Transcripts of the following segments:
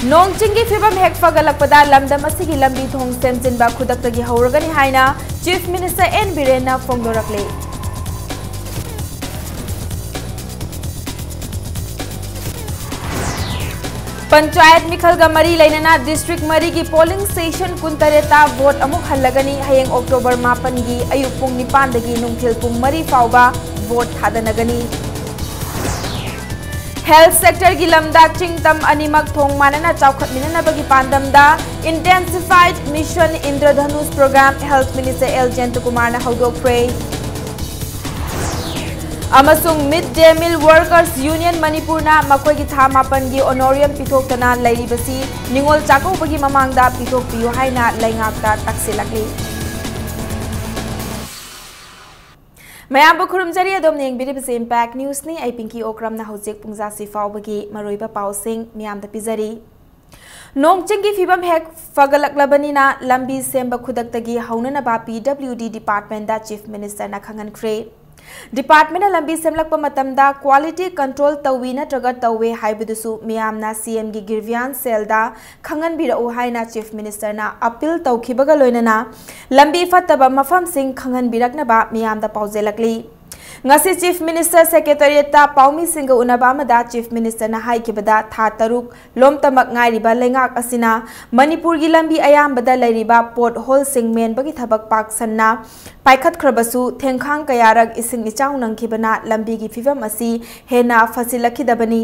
नोंग चिंगी फिबम हेक फगलकपदा लमदम असिगी लंबी थोंग सेमजिनबा खुदक्तगी हौरगनी हाइना चीफ मिनिस्टर एन बीरेन फोंदोरकले। पंचायत मिखलगा मरी लेना डिस्ट्रिक्ट मरी की पोलिंग स्टेशन कुंतरेता वोट अमुक हल्लगनी हयेंग अक्टोबर 9 की अयुक पुंग 9 दगी नुंगथिल पुंग मरी फाउबा वोट थादनगनी। हेल्थ सेक्टर की लमदा चिंगतम अनिमक थोंग मानना चौखटमिननबगी पांदमदा intensified mission Indradhanush programme health minister L Jayantkumar ने हौदोख्रे। Mid day meal workers union Manipur मकोई की था 9 की ऑनोरियम पिथोक्तना लेरिबसी निंगोल चाकौबगी ममांगदा पिथोक्पियो हाइना लेंगाक्ता तक्सिलकली। मयाम खुरुमजरी अदोम येंबिरिबसे इम्पैक्ट न्यूज नि आई पिंकी ओक्रमना हौजिक पुंजासी फाउबगी मरोइबा पाउसिंग मियामदा पिजरी। नोंगचिंग की फिबम हेक फगलकलबनीना लंबी सेंब खुदक्तगी हौननबा पीडब्ल्यूडी डिपार्टमेंट दा चीफ मिनिस्टर ना खंगनख्रे। डिपार्टमेंट लंबी सेमलक मतमदा क्वालिटी कंट्रोल तौवी नत्रगा तौवे हाइबदुसु मियामना सीएम की गिरवियान सेलदा खंगनबिरउ हाइना चीफ मिनिस्टर ना अपील तौखिबगा लोइनना लंबी फत्तबा मफम Singh खंगनबिरकनबा मियामदा पाउजेलकली। ngasi chief minister secretariat ta paumi singa unaba amada chief minister na haikibada tha taruk lomtamak ngairiba lengak asina manipur gi lambi ayambada lairiba port hole sing men bagi thabak pak sanna paikhat khrabasu thengkhang kayarak ising ichau nangkhibana lambi gi fivam asi hena fasilakidabani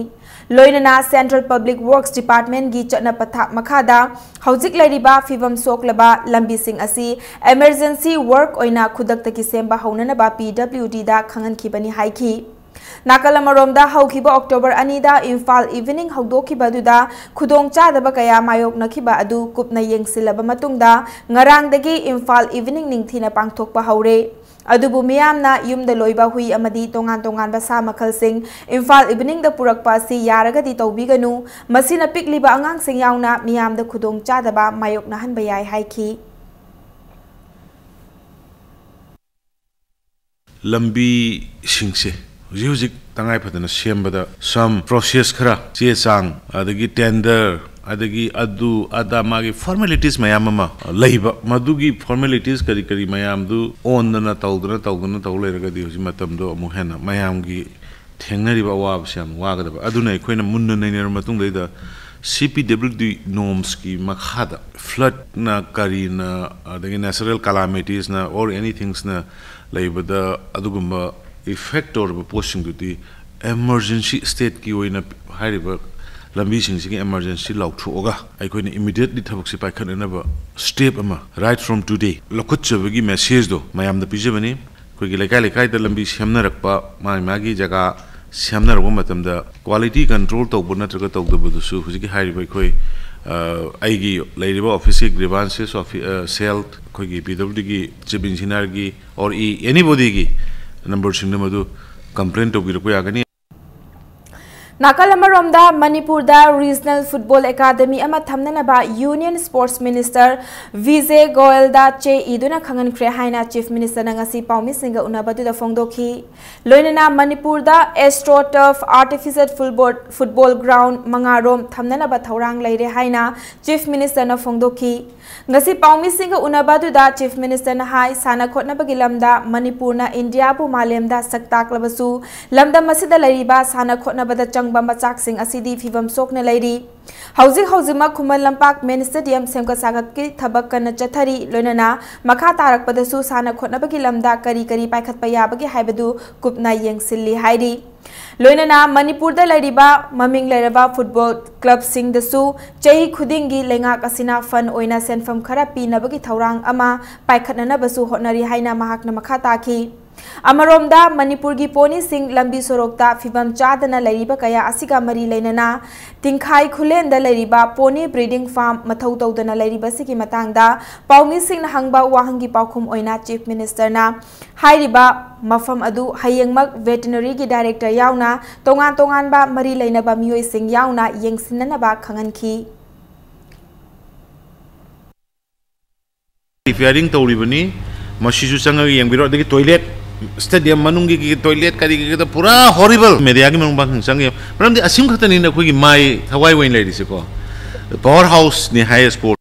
loinana central public works department gi chana patha makhada hojik lairiba fivam soklaba lambi sing asi emergency work oina khudak taki semba haunana ba pwd da खंगनखिबनी हाइखी। नाकलमरोमदा हौखिबा October 2 दा Imphal evening हौदोखिबदुदा खुदोंग चादबा कया मायोकनखिबा अदु कुपना येंगसिलबा मतुंगदा ngarangdagi Imphal evening निंगथिना पांगथोकबा हौरे। अदुबु मियामना युमदा लोइबा हुई अमदी तोंगान तोंगान बा सा मखलसिंग इम्फाल इवनिंग दा पुरकपा असि यारगदी तौबिगनु मसिना पिकलिबा अंगांगसिंग यावना मियामदा खुदोंग चादबा मायोकनहनबा याय हाइखी। लंबी सिंगसे हुजिक तंगाई फदना सेमबदा सम प्रोसेस खरा चे चांग अदगी टेंडर अदगी अदु अदा मागी फॉर्मेलिटीज मयाम अमा लैबा मदुगी फॉर्मेलिटीज करी करी मयाम दु ओनदना तौदना तौ लेरगदी हुजि मतमदो अमु हेना मयामगी थेंगनरिबा वाबसम वागदबा अदुना अखोइना मुन्न नैनर मतुंग दैदा CPWD norms की मखादा फ्लड ना करी ना अदगी नेचुरल कैलामिटीज ना और एनीथिंग्स ना लाइबदा अदुगुम्बा इफेक्ट और पोस्टिंग दुदी emergency state की ओइना हाइरिबा लंबी सिंगसिंग emergency लाउथ्रोगा अखोइना immediately थबक से पाइखननबा स्टेप अमा right from today लखुचबगी मेसेज दो मयामदा पिजबनी कोइगी लेकाय लेकाय द लंबी सेमनरकपा मागी जगह सेमनरगो मतमदा क्वालिटी कंट्रोल तौब नत्रगा तौदबदुसु हुजिकी हाइरिबा अखोइ आईगी लेरिबा ऑफिस की ग्रीवांसेस ऑफ सेल कोइगी पीडब्ल्यूडी की चीफ इंजीनियर की और एनीबॉडी की नंबर सिंग मधु कंप्लेंट तौबिरको यागनी। नाकलमरोमदा मणिपुरदा रीजनल फुटबॉल एकेडमी अमा थमननबा यूनियन स्पोर्ट्स मिनिस्टर विजय गोयलदा चे इदुना खंगनख्रे हाइना चीफ मिनिस्टर नंगसी पाउमी सिंगा उनाबदुदा फोंगदोखी। लोइनना मणिपुरदा astro turf artificial football ground मंगारोम थमननबा थौरांग लेरे हाइना चीफ मिनिस्टर न फोंगदोखी। ngasi paumi singa unabadu chief minister na hai sana khotnabagi lamda manipurna india bu malemda saktaklabasu lamda masida lairiba sana khotnabada changba machak sing asidi fibam sokna lairi haujima khumal lampak main stadium semka sagat ki thabak kana chathari loinana makha tarakpadasu sana khotnabagi lamda kari paikhat payabagi haibadu kupna yengsilli hairi लोइनना Manipur दा लैरिबा ममिंग लैरबा football club सिंग दसु चही खुदिंगी लेंगाक असिना fun ओइना सेनफम खरा पीनबगी थौरांग अमा पाइखतनबसु होटनरी हाइना महाकना मखा ताखी। अमरोमदा मणिपुर की pony Singh लंबी सोरोक्ता फिबम चादना लैरिबा कया असिगा मरी लेनना तिंखाई खुलेंदा लैरिबा पोनी ब्रीडिंग फार्म मथौ तौदना लैरिबा सिगी मतांगदा पाउमी सिंह हंगबा वाहंगी पाउखुम ओइना चीफ मिनिस्टर ना हाइरिबा मफम अदु हयेंगमक वेटनरी की डायरेक्टर यावना तोंगान बा मरी लेनबा मियोय सिंह यावना येंगसिननबा खंगनखी। रिपेयरिंग तौरिबनी मसिजु चंगा येंगबिरो दगी टॉयलेट स्टेडियम मनुंगी की टॉयलेट करी की पूरा हॉरिबल मीडिया की मनुंग बांग संगे मरमदि असिम खतनी न खोगी माई थवाई वइन लेरिसे को पावर हाउस नि हाई स्पोर्ट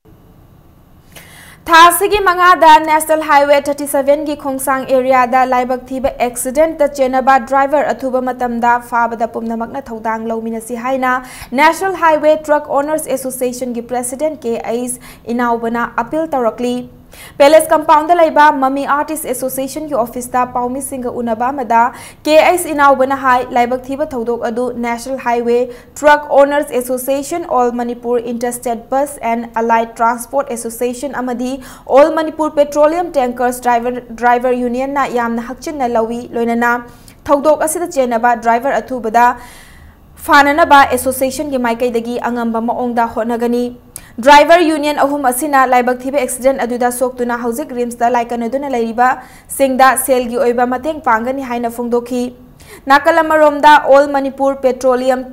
थासिगी मंगादा नेशनल हाईवे 37 की खोंगसांग एरिया दा लाइबक थीबा एक्सीडेंट दा चेनबा ड्राइवर अथुबा मतमदा फाबदा पुमनमकना थौदांग लौमिनसी हाइना national highway truck owners association की प्रेसिडेंट के एस इनाउबना अपील तौरकली पैलेस कंपाउंड लाइबा ममी आर्टिस्ट एसोसिएशन की ऑफिस दा पाउमी सिंह उनबा मदा के एस इनाउबना हाई लाइबक थीबा थौदोक अदु national highway truck owners association all Manipur interstate bus and allied transport association अमदी all Manipur petroleum tankers driver union ना यामना हक्चिन लवी लोइनना थौदोक असिदा चेनबा ड्राइवर अथुबदा फाननबा एसोसिएशन की माइकैदगी अंगंबा मओंगदा होनगनी ड्राइवर यूनियन अहुम असिना लाइबक थीबा एक्सीडेंट अदुदा सोक्तुना हौजिक रिम्सदा लाइकनदुना लैरिबा सिंगदा सेलगी ओइबा मतेंग पांगनी हाइना फोंदोखी नाकलमरोमदा all Manipur petroleum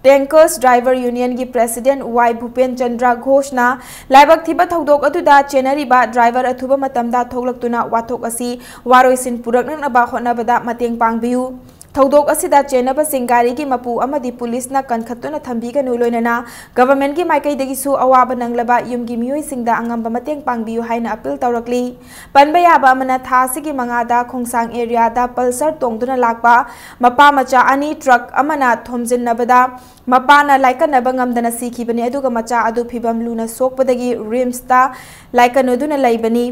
tankers driver union की प्रेसिडेंट वाई भूपेन चंद्र घोषना लाइबक थीबा थौदोक अदुदा चेनरीबा ड्राइवर अथुबा मतमदा थोगलक्तुना वाथोक असि वारोइसिन पुरकनबा होनबदा मतेंग पांगबियु थौदोक असिदा चेनब सिंगारी की मपू अमदी पुलिस ना कनखत्तुना थंबीगनु लोइनना गवर्नमेंट की माइकैदगिसु अवाब नंगलबा युमगी मियोय सिंगदा अंगंबा मतेंग पांगबियु हाइना अपील तौरकली पनबा याबा अमना थासिगी मंगादा खोंगसांग एरिया दा पल्सर तोंगदुना लाकपा मपा मचा अनि ट्रक अमना थोमजिनबदा मपाना लाइकनबा ngamdana सिखिबनी अदुगा मचा अदु फिबम लुना सोकपदगी रिम्सता लाइकनदुना लैबनी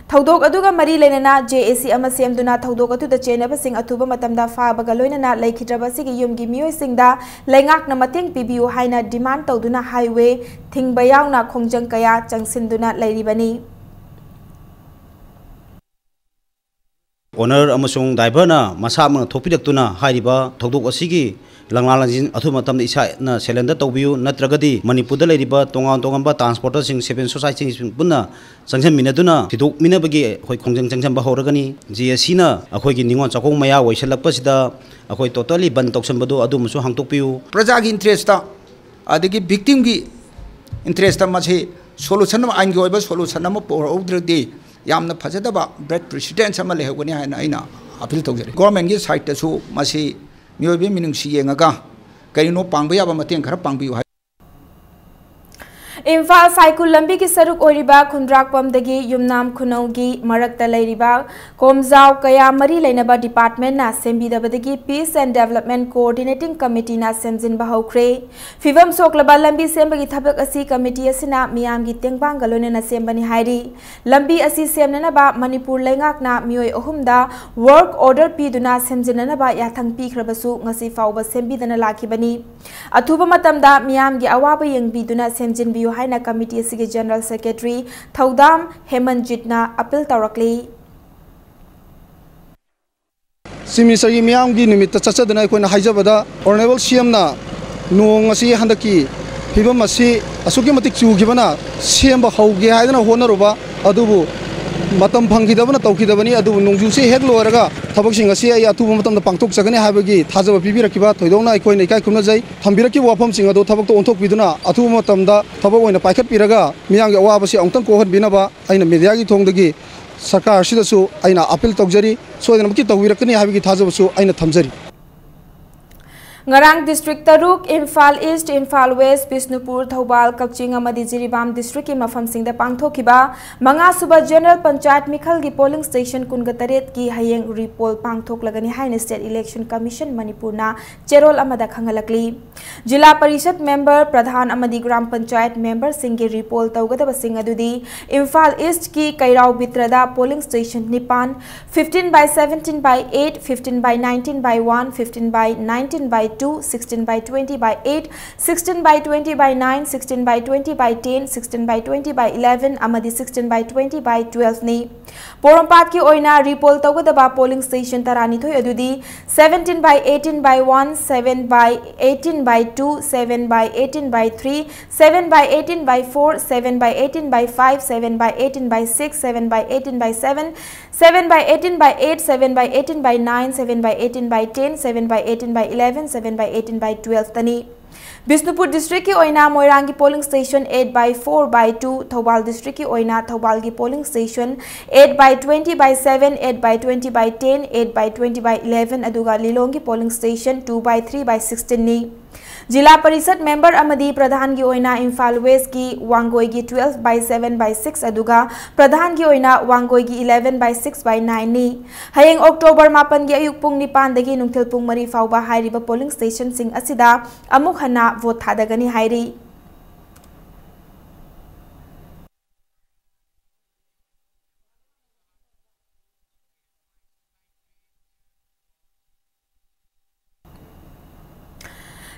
थौदोक अदुगा मरी लेना जेएसी अमा सेमदुना थौदोक अदुदा चेनबसिंग अथुबा मतमदा फाबगा लोइनना लैखिद्रबसिगी युमगी मियोयसिंगदा लैंगाकना मतेंग पिबियु हाइना डिमांड तौदुना हाईवे थिंगबा यावना खोंजंग कया चंगसिनदुना लैरिबनी ओनर अमसुंग ड्राइवरना मसामना थोपिरक्तुना हाइरिबा थौदोक असिगी लंगलालजिन अथुमतम इसाना सेलेंडर तौबियु नत्रगदी मणिपुरदा लेरिबा तोंगान तोंगांबा ट्रांसपोर्टरसिंग सिविल सोसाइटी पुन्ना संगसन मिनदुना थिदोक मिनबगी अखोय खोंजंग चंगसंबा होरगनी जीएससीना अखोयगी निंगोन चकोंग मया वैसलकपसिदा अखोय टोटली बंद तौसनबदो अदुमसु हांगतोकपियु प्रजागी इंटरेस्टता अदगी विक्टिम की इंटरेस्टता मसे सोल्यूशन आइन की ओइबा सोल्यूशन अमा पोरौद्रदी यामना फजदबा ब्रेड प्रेसिडेंट अमा लेहगनी हाइना आइना अपील तौजरी गवर्नमेंट की साइड तसु मसे मियोबे मिनुंगसी येंगा करिनो पांगबा याबा मतेंग खरा पांगबियु इम्फाल साइकुल लंबी की सरुक ओरिबा खुंद्राकपमदगी युमनाम खुनौगी मरक्ता लैरिबा कोमजाव कया मरी लेनबा डिपार्टमेंट ना सेंबिदबदगी peace and development coordinating committee ना सेमजिनबा हौख्रे फिवम सोकलबा लंबी सेंबगी थबक असी कमिटी असिना मियामगी तेंगबांग गलोनेना सेंबनी हाइरी लंबी असी सेमननबा मणिपुर लेंगाकना मियोय अहुमदा वर्क ऑर्डर पीदुना सेमजिननबा याथंग पीख्रबसु ngasi फाउबा सेंबिदना लाखिबनी अथुबा मतमदा मियामगी अवाबा येंगबिदुना सेमजिनबियु हाइना कमिटी असिगे जनरल सेक्रेटरी थौदाम हेमंतजितना अपील तौरकली सिमिसगी मियामगी निमित्त चचदना अखोना हाइजबदा ऑनरेबल सीएम ना नोंग असि हंदकी फिबम असि असुकी मतिक चुगिबना सेमबा हौगे हाइदना होनरुबा अदुबु मतम फंगिदबना तौखिदबनी अदुबु नोंजुसे हेक लोरगा थबकसिंग असि आई अतुबु मतमदा पांगथोक जगने हाबगी थाजब पिबिरकिबा थोइदोंना अखोइना इकाय खुमनाजै थंबिरकी वाफमसिंग अदु थबकतो ओंथोकबिदुना अतुबु मतमदा थबक ओइना पाइखतपिरगा मियांगी अवाबसि अंतंग कोहनबिनबा आइना मीडियागी थोंगदगी सरकार सिदसु आइना अपील तौजरी सोयदनमकी तौबिरकनी हाबगी थाजबसु आइना थमजरी ngarang district taruk Imphal East, Imphal West, Bisnupur, Thobal, Kakching amadi Jiribam district ki mafam singda pangthokiba manga suba general panchayat mikhal gi polling station kungataret ki hayeng repol pangthok lagani haina state election commission Manipur na cherol amada khangalakli jila parishad member pradhan amadi gram panchayat member singge repol tawgadaba sing adudi Imphal East ki kairau bitrada polling station nipan 15 by 17 by 8 15 by 19 by 1 15 by 19 by 2 16 by 20 by 8 16 by 20 by 9 16 by 20 by 10 16 by 20 by 11 amadi 16 by 20 by 12 ni Porompat ki oina repol tawgadaba polling station tarani thoi adudi 17 by 18 by 1 7 by 18 by 2 7 by 18 by 3 7 by 18 by 4 7 by 18 by 5 7 by 18 by 6 7 by 18 by 7 7 by 18 by 8 7 by 18 by 9 7 by 18 by 10 7 by 18 by 11 7 by 18 by 12 tani Bishnupur district की ओइना मोइरांग की polling station 8/4/2 Thoubal district की ओइना थौबाल की polling station 8/20/7 8/20/10 8/20/11 अदुगा Lilong की polling station 2/3/16 नि जिला परिषद member अमदी प्रधान की ओइना Imphal waste की वांगोई की 12/7/6 अदुगा प्रधान की ओइना वांगोई की 11/6/9 नि हयेंग अक्टोबर 8 की अयुक पुंग 9 दगी नुंगथिल पुंग 3 फाउबा हाइरिबा पोलिंग स्टेशन सिंग असिदा अमुक हना वोट थादगनी हाइरी।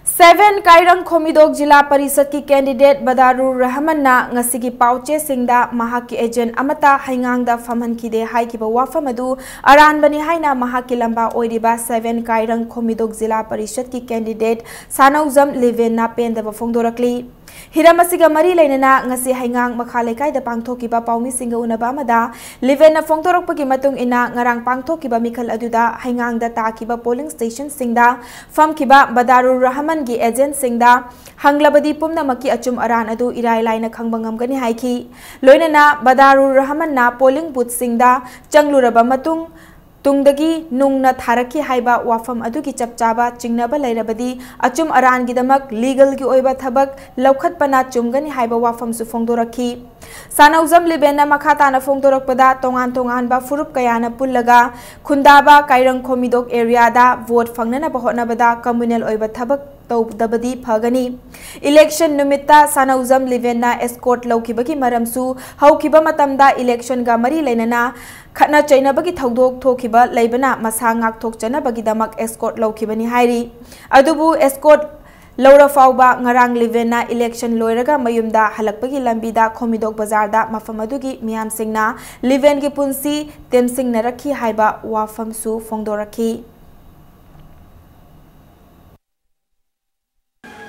सेवन कायरंग खोमिदोक जिला परिषद की कैंडिडेट बदारुर रहमान ना ngasi की पाउचे सिंगदा महाक की एजेंट अमता हाइंगांगदा फमहन खिदे हाइकिबा वाफम अदु अरानबनी हाइना महाक की लंबा ओइरिबा सेवन कायरंग खोमिदोक जिला परिषद की कैंडिडेट सानौजम लिवेन ना पेंदबा फोंदोरकली हिरम असिगा मरी लेनना ngasi हाइंगांग मखा लेकाइदा पांगथोकिबा पाउमी सिंगा उनबा अमदा लिवेन फोंदोरकपगी मतुंग इना ngarang पांगथोकिबा मिखल अदुदा हाइंगांगदा ताकिबा पोलिंग स्टेशन सिंगदा फमकिबा बदारुर रहमान की एजेंट सिंगदा हंगलबदी पुमनमकी अचुम अरान अदु इराय लाइना खंगबंगमगनी हाइखी लोइनना बदारुर रहमान ना पोलिंग बूथ सिंगदा चंगलुरबा मतुंग तुंगदगी नुंगना थारकी हाइबा वाफम अदुगी चपचाबा चिंगनबा लैरबदी अचुम अरान गिदमक लीगल की ओइबा थबक लौखतपना चुमगनी हाइबा वाफम सु फोंदोरखी सानौजम लिबेना मखाताना फोंदोरकपदा तोंगान तोंगानबा फुरुप कयाना पुल्लगा खुंदाबा कायरंग खोमिदोक एरियादा वोट फंगनना बहोनबदा कम्युनल ओइबा थबक तौदबदी फगनी इलेक्शन नुमित्ता सानौजम लिबेना एस्कोर्ट लौखिबगी मरमसु हौखिबा मतमदा इलेक्शन गा मरी लेनना खतना चैनबगी थौदोक थोखिबा लैबना मसा ngakthokjanabagidamक एस्कोर्ट लौखिबनी हाइरी अदुबु एस्कोर्ट लौरा फाउबा ngarang लिवेना इलेक्शन लोइरगा मयुमदा हलकपगी लंबीदा खोमिदोक बाजारदा मफम अदुगी मियाम सिंगना लिवेन की पुंसी तेमसिंगना रखी हाइबा वाफमसु फोंदोरखी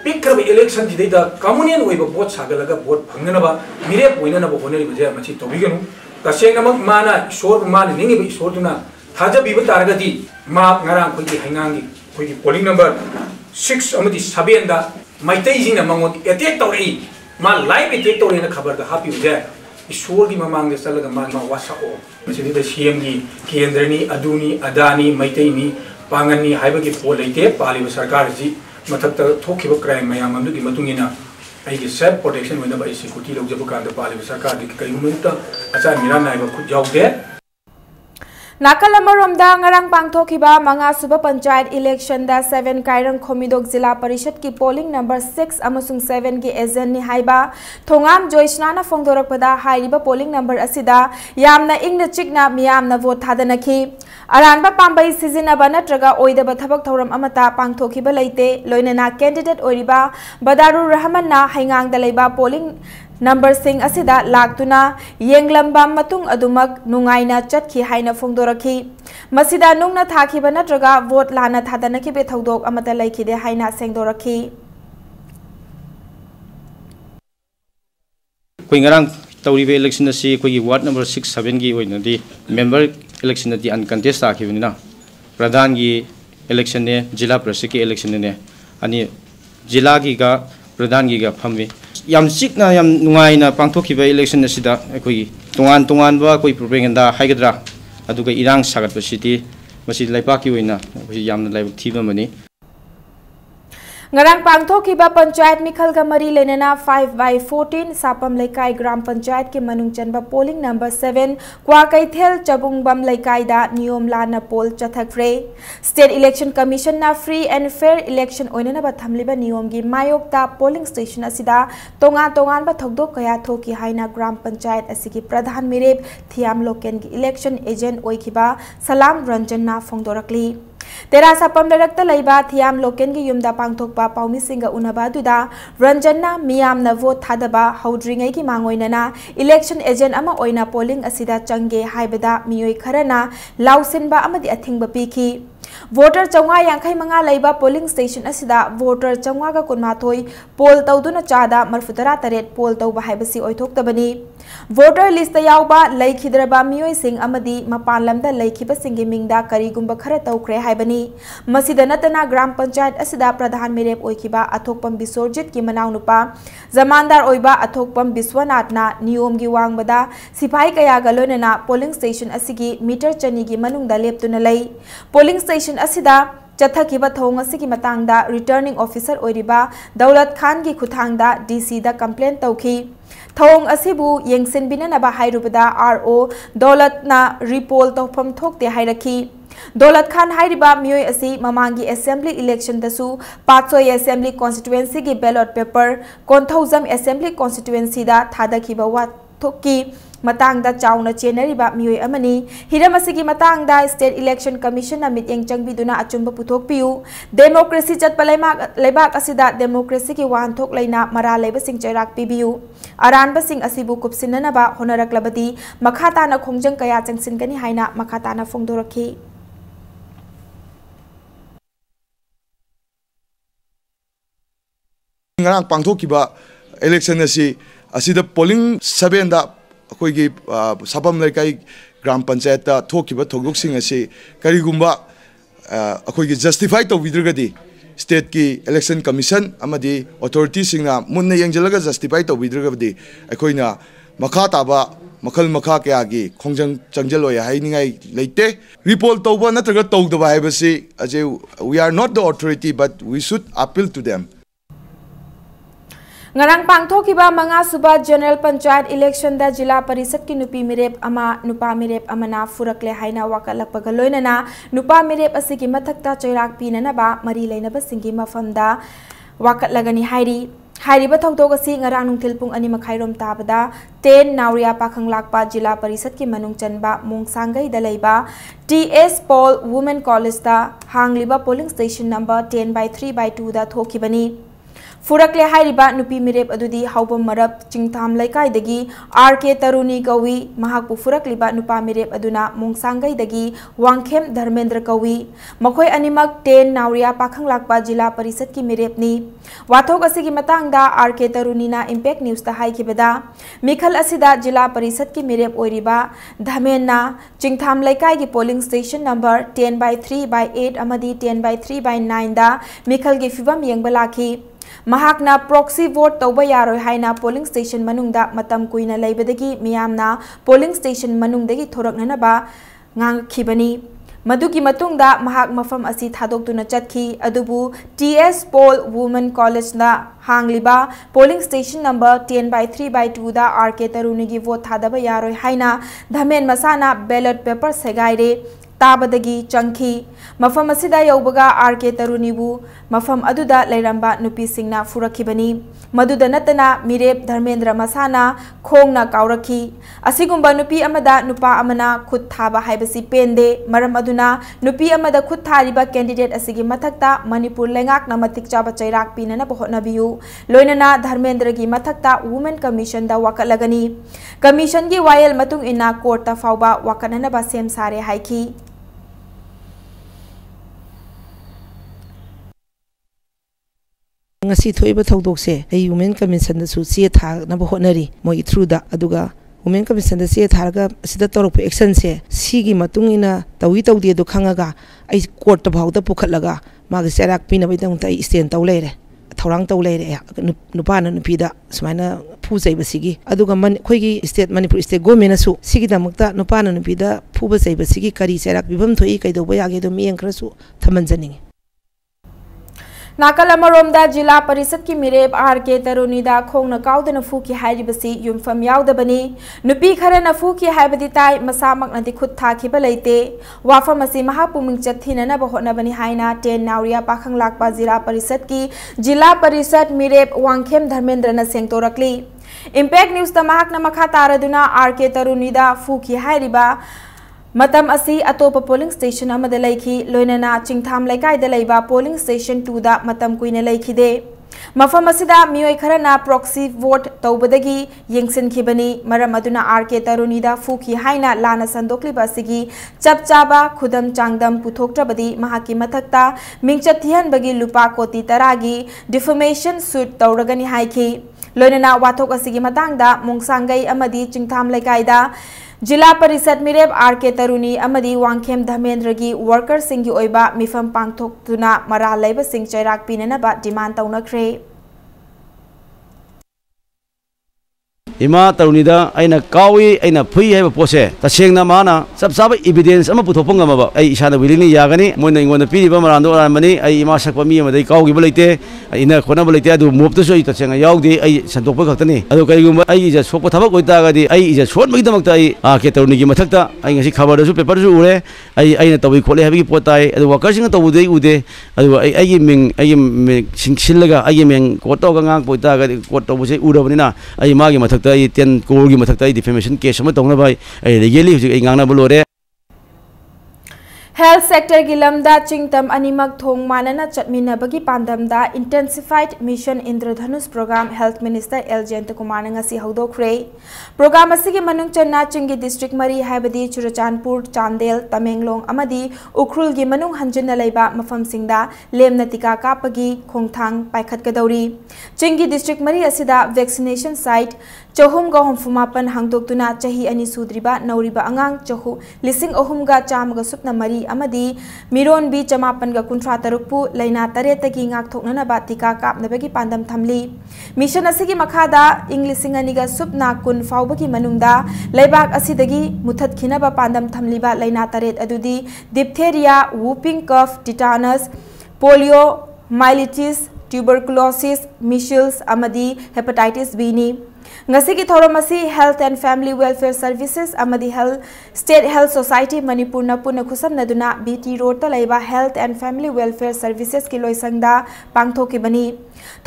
पिक्रब इलेक्शन दिदा कम्युनियन ओइबा वोट सागलगा वोट फंगनबा मिरेप ओइननबा होनरिबजे मछि तोबिगनु तसेंगनमक माना ईश्वर मान निंगिबा ईश्वरदुना थाजबिबा तारगदी मा ngarang खोगी हाइंगांगी खोगी पोलिंग नंबर 6 अमदी 7 दा माइतैजिंगना मंगोन अटैक तौरई मा लाइव अटैक तौरेना खबर दा हापिबजे ईश्वर की ममांग दे चलगा मा वासाओ मसिदिदा सीएम की केंद्रनी अदुनी अदानी माइतैनी पांगनी हाइबगी पोल लेते पालिबा सरकार जी मथक थोखिबा क्राइम मयाम अमदुगी मतुंगिना आइगे सेल्फ प्रोटेक्शन होइना बाइ सिक्योरिटी लौजबा कांदा पालिबा सरकार दी कईमुंता अचा मिरा नाइबा खुद याउदे नाकलमरोमदा ngarang pangthokiba manga suba panchayat election da 7 kairang khomidok jila parishad ki polling number 6 amasung 7 ki agent ni haiba thongam joishna na phongdorakpada hairiba polling number asida yamna ingna chikna miyamna vote thadanaki aranba pambai sizinaba natraga oidaba thabak thoram amata pangthokiba leite loinana candidate oiriba badarur rahman na haingang da leiba polling number सिंह असिदा लाक्तुना येंगलंबा मतुंग अदुमक नुंगाइना चटखि हाइना फोंदोरखि मसिदा नुंगना थाखिबा नत्रगा वोट लाना थादनखि बे थौदोक अमता लैखिदे हाइना सेंगदोरखि कोई ngarang तौरिबे इलेक्शन असि कोई वार्ड नंबर 6 7 की ओइनदि मेंबर इलेक्शन दि अनकंटेस्ट ताखिबनिना प्रधान की इलेक्शन ने जिला परिषद की इलेक्शन ने अनि जिला की का प्रधान की का फमवे याम चिकना याम नुंगाइना पांथोखिबा इलेक्शन असिदा अखोई तोंगान तोंगानबा कोई प्रोपेगेंडा हाइगद्रा अदुगा इरांग सागतबसिति मसि लाइपाकी ओइना यामना लाइब थीबमनि ngarang pangthokiba panchayat mikhalga mari lenana 5/14 sapam lekai gram panchayat ke manung chanba polling number 7 kwa kaithel chabungbam lekai da niyom lana poll chathakre state election commission na free and fair election oinana ba thamliba niyom gi mayok ta polling station asida tongan ba thokdok kaya thoki haina gram panchayat asigi pradhan mirep thiam loken gi election agent oikiba salam ranjan na phongdorakli तेरा सपम दरक्ता लैबा थियाम लोकेन की युमदा पांगथोकपा पाउमी सिंगा उनबा दुदा रंजनना मियामना vote थादबा हौद्रिंगै की मांगोइनना election agent अमा ओइना polling असिदा चंगे हाइबदा मियोय Kharna लाउसिनबा अमदि अथिंगबा पीखी voter चौंगा यांखै मंगा लैबा polling station असिदा voter चौंगा का कुनमाथोय पोल तौदुना चादा मरफुतरा तरेट पोल तौबा हाइबसी ओइथोक्तबनी voter list yauba leikhidraba mioi sing amadi mapan lamda leikhiba singi mingda karigumba khara tawkre haibani masida natana gram panchayat asida pradhan mirep oikiba athokpam bisorjit ki manaw nupa zamandar oiba athokpam biswanatna niyom gi wangbada sipai kaya galonena polling station asigi meter chani gi manungda leptuna lei polling station asida चथकिबा थोंग असigi matangda returning officer oiriba Daulat Khan gi khuthangda DC da complaint tawki thong asibu yengsin binanaba hairubada RO Daulat na repol tawpham thokte hairakhi Daulat Khan hairiba mioi asi mamangi assembly election dasu Patsoi assembly constituency gi ballot paper Konthozam assembly constituency da thadakiba wa thoki matangda chauna chenariba mioi amani hiramasigi matangda state election commission na mit yengchang biduna achumba puthok piu democracy chat leibak asida democracy ki wan thok leina mara leiba sing chairak pibiu aranba sing asibu kupsinana ba honaraklabadi makhata na khongjang kaya changsin gani haina makhata na phongdorakhi ngarang pangthokiba election asida polling 7 da अखोगी सबम लेकाई ग्राम पंचायत थोकिबा थोगदोकसिंग असी करिगुम्बा अखोगी justify तौबिद्रगदी state की election commission अमदी authority सिंगना मुन्ना यंगजलगा जस्टिफाई तौबिद्रगदी अखोइना मखा ताबा मखल मखा कयागी खोंजंग चंगजलोय हाइनिंगाई लेते रिपोर्ट तौबा नत्रगा तौदबा हाइबसी अजे we are not the authority but we should appeal to them ngarang pangthokiba manga suba general panchayat election da jila parisad ki nupi mirep ama nupa mirep amana furakle haina wakalakpaga loinana nupa mirep asigi mathakta chairak pinana ba mari leinaba singi mafamda wakatlagani hairiba thokdok asi ngarang nungthil pung ani makhairom tabada 10 nauria pakhang lakpa jila parisad ki manung chanba mungsangai da leiba TS Paul Women College da hangliba polling station number 10/3/2 da thokibani Furakle hairiba nupi mirep adudi haubam marap chingtham laikai dagi RK Taruni kawi mahakpu furakliba nupa mirep aduna mungsangai dagi Wangkhem Dharmendra kawi makhoi animak 10 nauria pakhang lakpa jila parisad ki mirep ni wathok asigi matangda RK Taruni na impact news ta haikibada mikhal asida jila parisad ki mirep oiriba Dhamenna chingtham laikai gi polling station number 10/3/8 amadi 10/3/9 da mikhal gi fibam yengba lakhi mahakna proxy vote tauba yaroi haina polling station manungda matam kuina leibadagi miyamna polling station manungdagi thoraknana ba ngangkhibani madugi matungda mahak mafam asi thadokduna chatkhi adubu TS Paul Women College na hangliba polling station number 10/3/2 da RK Taruni gi vote thadaba yaroi haina dhamen masana ballot paper segaire tabadagi changki mafam asida yaubaga RK Tarunibu mafam aduda leiramba nupi singna furakibani maduda natana mirep Dharmendra masana khongna kaurakhi asigumba nupi amada nupa amana khut thaba haibasi pende maram aduna nupi amada khut thariba candidate asigi mathakta Manipur lengak na matik chaba chairak pinana bohnabiu loinana Dharmendra gi mathakta women commission da wakalagani commission gi wayel matung ina court ta fauba wakanana ba sem sare haiki ngasi thoiba thogdokse ai women commission da su che tha na bo honari moi through da aduga women commission da che tharga sida torok action se sigi matungina tawi tawdi do khangaga ai court ta bhawda pukhatlaga magi serak pina bai dang tai stand taw leire thorang taw leire nupa na nupi da sumaina phu jai basigi aduga man khoigi state Manipur state government su sigi damakta nupa na nupi da phu ba jai basigi kari serak bibam thoi kai do ba yage do mi enkrasu thamanjani Nakalamaromda Jila Parisad ki mirep RK Taruni da khongna kaudana fuki hairibasi yumfam yaudabani nupi kharana fuki haibadi tai masamak nadi khut thakiba leite wafamasi mahapuming chathina ba honabani haina 10 nauria pakhang lakpa Jila Parisad ki Jila Parisad mirep Wangkhem Dharmendra na sengtorakli Impact News ta mahakna makha taraduna RK Taruni da fuki hairiba matam asi atopa polling station amada laiki loinana chingtham laikai da leiba polling station 2 da matam kuina laikide mafam asida mioi kharana proxy vote tawbadagi yengsin khibani maram aduna RK Taruni da fuki haina lana sandokli basigi chapchaba khudam changdam puthoktrabadi mahaki mathakta mingchat thihan bagi lupa koti taragi defamation suit tawragani haiki लोइनना वाथोक असिगी मतांगदा मोंगसांगई अमदी चिंगथाम लेकाइदा जिला परिषद मिरेब R K. तरुनी अमदी Wangkhem Dharmendra की worker सिंगी ओइबा मिफम पांगथोक्तुना मरा lab सिंग चैराक पिननबा demand तौनख्रे इमा तरुनीदा अना कावी अना फुई है पोसे तसेंगना माना सब सब एविडेंस अमा पुथोपंगमब आई इसाना विलिनी यागनी मोइना इंगोना पीरिबा मरांदो रामनी आई इमा सकपा मी अमदai कावगिबा लेते इना खोनाबा लेते अदु मोपतसु आई तसेंगा यावदि आई संतोकपा खक्तनी अदु करिगुम आई इजा सोकपा थबक ओइतागदि आई इजा सोनबगी दमकता आई के तरुनी की मथक्ता आई ngasi खबरदसु पेपरसु उरे आई तबि खोले हबि पोताई अदु वर्करसिंग तबुदे उदे अदु आई मिंग सिंगसिलगा आई मिंग कोटोगा ngang पोइतागदि कोट तबुसे उरबनिना आई मागी मथक्ता टेन कोर की मथक्ता डिफेमेशन केस रेगेली लोरे हेल्थ सेक्टर की लमदा चिंगतम अनिमक थोंग मानना चटमिनबगी पांदमदा intensified mission Indradhanush programme health minister L Jayant Kumar ngasi हौदोख्रे प्रोग्राम असigi manung channa चिंगी डिस्ट्रिक्ट मरी हाइबदी चुरचानपुर चांदेल तमेंगलोंग अमदी उखरुल की manung hanjina leiba mafam singda lemna tika kapagi khongthang paikhatgadori चिंगी डिस्ट्रिक्ट मरी असida वैक्सीनेशन साइट चहुम गा हमफुमापन हांगदोक्तुना चाही अनि सुद्रिबा नौरिबा अंगांग चहु लिसिंग अहुमगा चामगा सुपना मरी अमदी मिरोन बी चमापन गा कुंट्रा तरुकपु लैना तरेतगी ngaक थोकननबा टिका कापनबगी पांदम थमली मिशन असigi मखादा इंग्लिसिंग अनिगा सुपना कुन फाउबगी मनुंगदा लैबाक असिदगी मुथत खिनबा पांदम थमलीबा लैना तरेत अदुदी diphtheria whooping cough tetanus polio myelitis tuberculosis measles अमदी हेपेटाइटिस बी नी ngasi ki thoromasi health and family welfare services amadi health state health society manipur na puna khusam naduna bt road ta laiba health and family welfare services ki loisangda pangthoki bani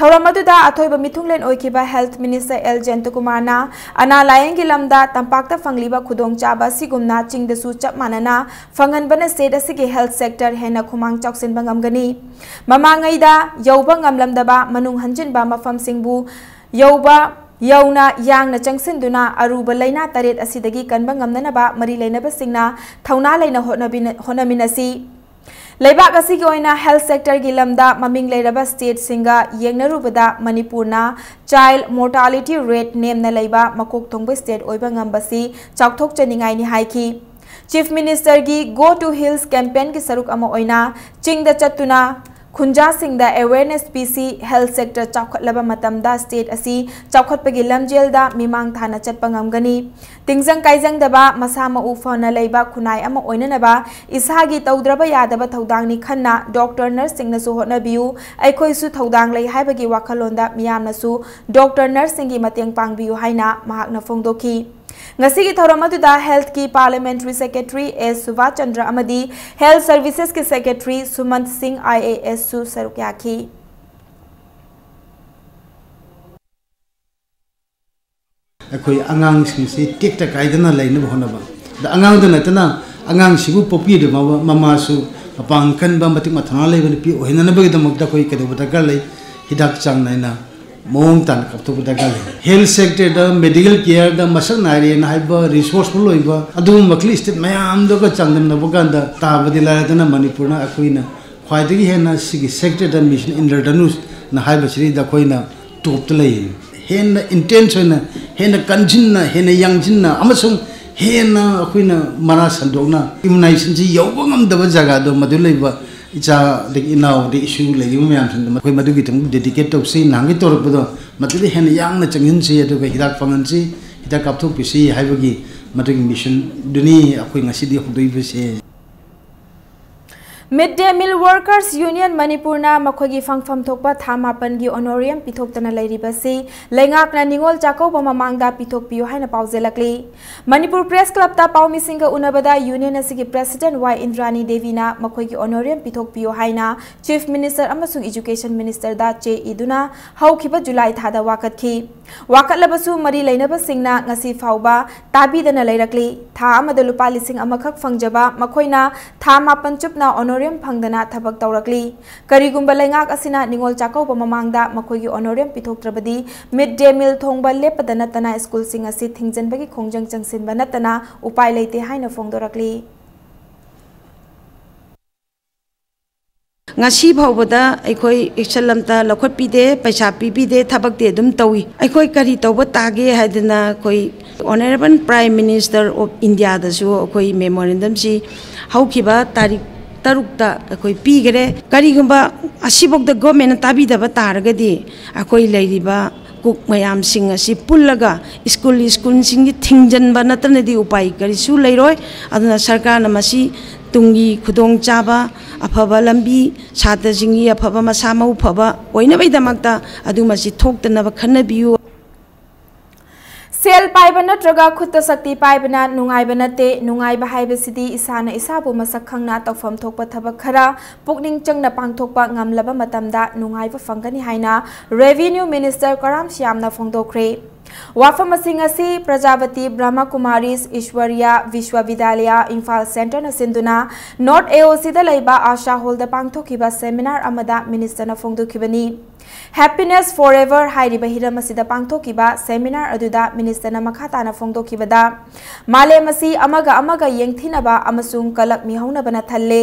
thoromaduda athoiba mithunglen oikiba health minister L Jayant Kumar na ana layeng ki lamda tampakta fangliba khudong chaba sigumna chingdasu chap manana fangan bana state asigi health sector hena khumang choksin bangam gani mamangaida yauba ngamlamdaba manung hanjinba mafam singbu yauba यौना यांगना चंगसिंदुना अरुबा लैना तरेत असिदगी कनबा ngamnanaba मरी लैनबा सिंगना थौना लैना होनमिनसी लेबाक असिगी ओइना health sector की लमदा ममिंग लैरबा स्टेट सिंगा येंगनरुबदा मणिपुरना चाइल्ड मोर्टालिटी रेट नेमना लैबा मकोक थोंगबा स्टेट ओइबा ngambasi चाउथोक चनिंगाइनि हाइखी चीफ मिनिस्टर की गो टू हिल्स कैंपेन की सरुक अमा ओइना चिंगदा चतुना खुंजा सिंगदा अवेयरनेस पीसी हेल्थ सेक्टर चौखटलबा मतमदा स्टेट असी चौखटपगी लमजेलदा मिमांग थाना चटपा ngamgani तिंगजंग काइजंगदबा मसा मउ फना लैबा खुनाय अमा ओइननबा इसागी तौद्रबा यादबा थौदांगनि खन्ना डॉक्टर नर्स सिंगनसु होनबियु अखोइसु थौदांग लै हाइबगी वाखलोंदा मियामनसु डॉक्टर नर्स सिंगी mateंग पांगबियु हाइना महाकना फोंगदोखी ngasi ki thoromaduda health की parliamentary secretary S Subhash Chandra amadi health services की secretary Sumant Singh IAS su sarukyakhi अखोई आंगांग सिंगसी टेक्टा कायदना लाइन होनबा द आंगांग दनतना आंगांग सिगु पपी द मामा सु अपांग कन बा मति मथना लेबन पि ओहिनन बगे दमक द कोई कदबता गलै हिदाक चांग नाइना मोंग तान कप्तोबता गलै health sector the medical care the मसक नारे नाइबा रिसोर्सफुल होइबा अदु मकली स्टेट मयाम द क चांगदम नबगांदा ताबदि लायदना मणिपुरना अखोइना ख्वाइदगी हेना सिगी सेक्टर द मिशन इंद्रधनुष ना हाइबा श्री द खोइना टॉप त लै हेन इंटेंस होना हेन कंजिनना हेन यांगजिनना अमसुंग हेन अखोइना मरा संदोगना इम्युनाइजेशन जी यौबंगम दब जगह दो मदु लैबा इचा दे इनाव दे इशू लैबि मयाम सन मखोइ मदुगी तम डेडिकेट तौसी नांगे तोरपदो मदुदि हेन यांगना चंगिन सी अदुगा हिदाक पंगन सी हिदाक कापथु पिसी हाइबगी मदुगी मिशन दुनी अखोइ ngasi di हुदुइबसे mid day meal workers union मणिपुरना मखोगी फंगफम थोकपा थामापन की ऑनोरियम पिथोक्तना लैरिबसी लेंगाकना निगोल चाकौबा ममांगदा पिथोकपियो हाइना पाउजेलकली मणिपुर प्रेस क्लब ता पाउमिसिंग उनबदा यूनियन असigi प्रेसिडेंट वाई इंद्रानी देवीना मखोगी ऑनोरियम पिथोकपियो हाइना चीफ मिनिस्टर अमसुंग एजुकेशन मिनिस्टर दा चे इदुना हौखिबा जुलाई थादा वाकतखी वाकतलबसु मरी लैनबा सिंगना ngasi फाउबा ताबीदना लैरकली था अमदा लुपा लिसिंग अमखक फंगजबा मखोइना था मापन चुपना ऑनोरियम फंगदना थबक तौरकली करीगुंबा लेंगाक असिना निगोल चाकौबा ममांगदा मखोगी ऑनोरियम पिथोक्त्रबदी मिड डे मील थोंगबा लेपदना तना स्कूल सिंग असि थिंगजनबगी खोंजंग चंगसिनबा नतना उपाय लेते हाइना फोंगदोरकली ngasi phawbada aikhoi action lamta lakhot pide paisa pide thabak de dum tawi aikhoi kari tawba tage hadina koi honorable prime minister of india da su koi memorandum si haukiba tarik tarukta koi pigere kari gumba asibok da government tabi da ba taragadi akoi leiriba kuk mayam sing asi pullaga school sing gi thingjan ba natana di upai kari su leiroi aduna sarkar na masi tungi khudong chaba afaba lambi sata jingi afaba masa mau phaba oina bai damakta adu masi thoktana ba khanna biu सेल पाइबा नत्रगा खुद शक्ति पाइबना नुंगाइबा नते नुंगाइबा हाइबसिदी इसाना इसाबु मसक खंगना तौफम थोकपा थबक खरा पुकनिंग चंगना पांगथोकपा ngamlaba matamda nungaiba fangani haina revenue minister कराम श्यामना फोंदोखरे वाफम सिंह असि प्रजावती ब्रह्मा कुमारीस ईश्वरिया विश्वविद्यालय इम्फाल सेंटर न सिंधुना नॉर्थ एओसी दा लैबा आशा होल दा पांगथोखिबा सेमिनार अमदा मिनिस्टर न फोंदोखिबनी हैप्पीनेस फॉरएवर हाइरिबा हिरम असिदा पांगथोखिबा सेमिनार अदुदा मिनिस्टर न मखाताना फोंदोखिबदा मालेमसी अमगा अमगा येंगथिनबा अमसुंग कलक मिहौनबना थल्ले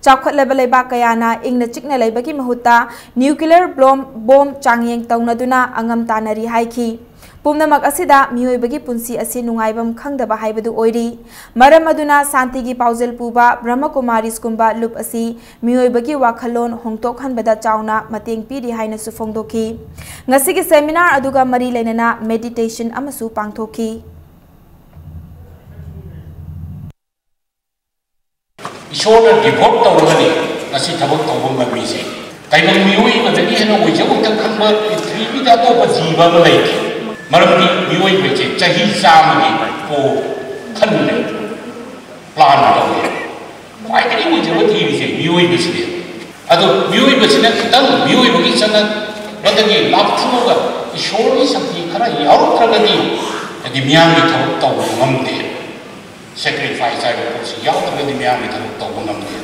चाखटलेबा लैबा कयाना इंगना चिकना लैबगी महुत्ता न्यूक्लियर बॉम्ब चांगयेंग तौनदुना अंगम तानरी हाइखी पुमनमक असिदा मियोइबगी पुंसी असि नुंगाइबम खंगदबा हाइबदु ओइरी मरम अदुना शांतिगी पाउजल पुबा ब्रह्म कुमारीस कुंबा लुप असि मियोइबगी वाखलोन होंगतोखनबदा चाउना मतेंग पीरी हाइना सुफोंगदोखी ngasiगी सेमिनार अदुगा मरी लेनना मेडिटेशन अमसु पांगथोखी इशोरना डिवोट तौरगनी ngasi थबक तौबम गमीसे ताइबम मियोइबदगी हेनो वइजबक खंबा पृथ्वीदा तोप जीवा म लैथि मरमदी मियोई बेचे चाही सामगी को खन्ने प्लान तौवे वाइकनी वइजब थीरिसे मियोई बेसे अदो मियोई बेसे खतम मियोई बगी सना बदगी लापथुगा ईश्वरी शक्ति खरा याउत्रगदी यदि मियामी थबक तौब ngамदे sacrifice आइबो पोसी याउत्रगदी Miami थबक तौब ngамदे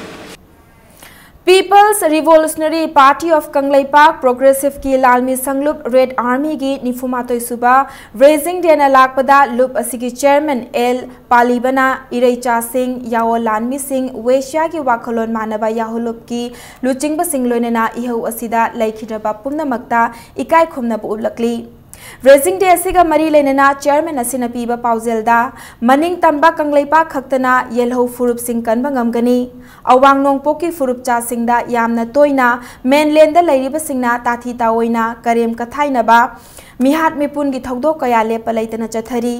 People's Revolutionary Party of Kangleipak Progressive की लालमी संगलुप रेड आर्मी की निफुमातोय सुबा रेजिंग डेना लाकपदा लुप असिगी चेयरमैन एल पालीबना इरेचा सिंह याओ लानमी सिंह वेश्या की वाखलोन मानबा याहुलुप की लुचिंग बसिंग लोनेना इहौ असिदा लैखिरबा पुमनमक्ता इकाय खुमनबु उलकली रेजिंग डे असिगा मरी लेनेना चेयरमैन असिना पीबा पाउजेलदा मनिंग तंबा कंगleipak खक्तना येलहो फुरुप सिंह कनबा ngamgani अवांग नोंगपोकी फुरुपचा सिंगदा यामना तोइना मेनलैंड लैरिबा सिंगना ताथी ताओइना करेम कथाइनबा मिहात मिपुन की थौदो कया लेप लैतना चथरी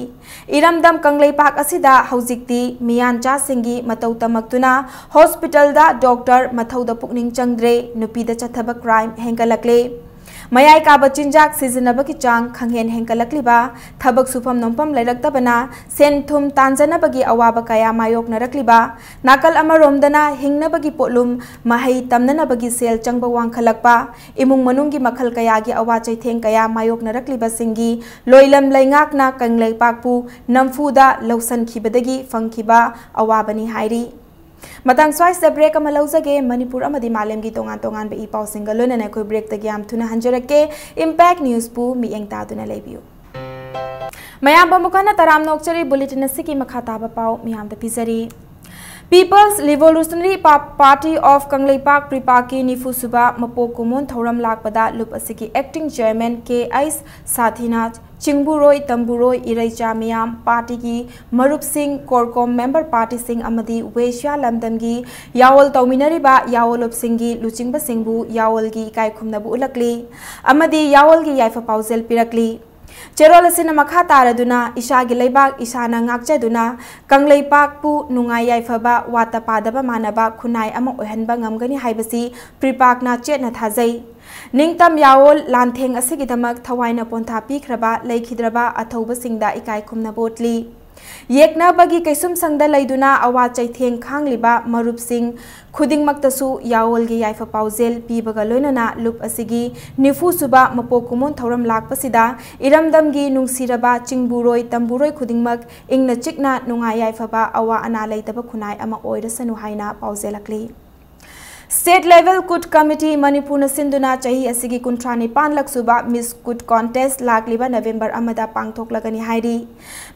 इरमदम कंगleipak असिदा हौजिक्ति मियानचा सिंगी मतौ तमक्तुना हॉस्पिटल दा डॉक्टर मथौदा पुकनिंग चंद्रे नुपीदा चथबा क्राइम हेंगलकले मयाई काबा चिंजाक सिजनबगी चांग खंगहेन हेंकलकलिबा थबक सुफम नोंपम लैरक्तबना सेनथुम तांजनबगी अवाबा कया मायोकनरकलिबा नाकल अमरोमदना हिंगनबगी पोलुम महै तमननबगी सेल चंगबा वांखलकपा इमुंग मनुंगी मखल कयागी अवा चैथेंग कया मायोकनरकलिबा सिंगी लोइलम लैंगाकना कंगleipakpu नमफुदा लौसनखिबदगी फंखिबा अवाबनी हाइरी मतंग स्वाइस ब्रेक अमा लौजगे मणिपुर अमदी मालेम की तोंगान तोंगान बे इपाउ सिंगल लोनना कोई ब्रेक तक याम थुना हंजरके इंपैक्ट न्यूज पु मियंग तादुना लेबियो मयाम बमुकाना तराम नोकचरी बुलेटिन सिकी मखाताबा पाउ मियाम the पिजरी People's Revolutionary Party of Kangleipak Pripaki Nifusuba Mapokumun Thoram Lakpada Lup Asiki Acting Chairman K.S. Sathinath Chingburoi Tamburoi Iraicha Miyam Party ki Marup Singh Korkom Member Party Singh Amadi Wesha Lamdamgi Yawol Tauminariba Yawolup Singhi Luchingba Singbu Yawolgi Kai Khumnabu Ulakli Amadi Yawolgi Yaifa Pausel Pirakli Cherolesina makha taraduna isagi leibak isana ngakchaduna Kangleipakpu nungai yaifaba wata padaba manaba khunai ama ohanba ngamgani haibasi pripakna chetna thajai Ningtam Yawol Lantheng asigidamak thawaina pontha pikhraba leikhidraba athauba singda ikai khumna botli Yekna bagi kaisum sangda laiduna awa chaitheng khangliba marup sing khuding maktasu Yawolgi yaifa pausel pibaga loinana lup asigi nifu suba mapokumon thoram lakpasida iramdamgi nungsiraba chingburoi tamburoi khudingmak ingna chikna nunga yaifa ba awa ana laitaba khunai ama oirasanu haina pauselakli State level Kut Committee Manipur na sinduna chahi asigi kuntrani panlak suba Miss Kut contest lakliba November amada pangthok lagani hairi.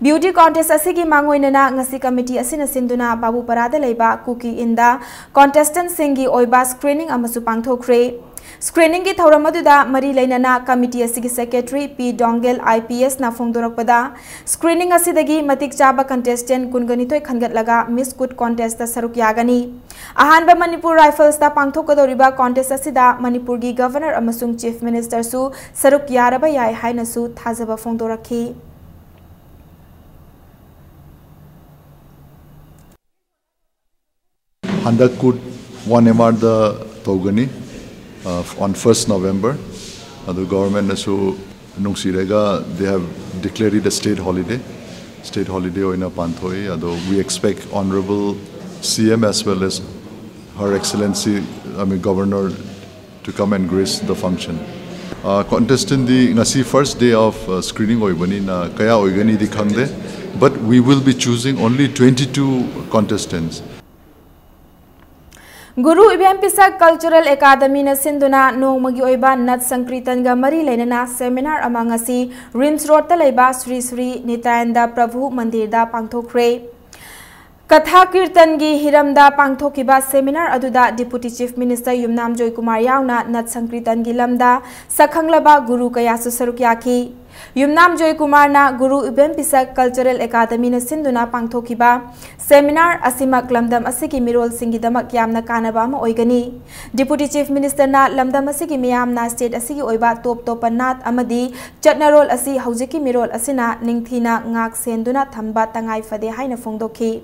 Beauty contest asigi mangoinana ngasi committee asina sinduna Babu Parada leiba Cookie Inda contestant singi oiba screening amasu pangthokre. Screening ki thauramadu mari lainana committee asigi secretary P Dongel IPS na phongdorakpada screening asidagi matik chaba contestant kunganitoi khangat laga Miss Kut contest ta saruk yagani. Ahanba Manipur Rifles ta pangthokadoriba contest asida Manipur gi governor amasung chief minister su saruk yaraba yai haina su thazaba phongdorakhi. Handak Kut 1 MR the Togani on 1st November. The government asu nungsirega they have declared it a state holiday oina panthoi. We expect Honorable CM as well as Her Excellency Governor to come and grace the function. Contestant the ngasi first day of screening oibani na kaya oigani di khangde, but we will be choosing only 22 contestants. Guru Ibn Pisak Cultural Academy na sinduna nongmagi oiba nat sankritan ga mari lainana seminar amangasi Rims Road ta leiba Sri Sri Nityananda Prabhu Mandir da pangthokre. Katha Kirtan gi hiramda pangthokiba seminar aduda Deputy Chief Minister Yumnam Joy Kumar yauna nat sankritan gi lamda sakhanglaba guru kaya su saruk yaki. Yumnam Joy Kumar na Guru Ibn Pisak Cultural Academy na sinduna pangthokiba seminar asimak lamdam asigi mirol singidamak yamna kanaba ma oigani. Deputy Chief Minister na lamdam asigi miyamna state asigi oiba top nat amadi chatnarol asi haujiki mirol asina ningthina ngak senduna thamba tangai fade haina phongdokhi.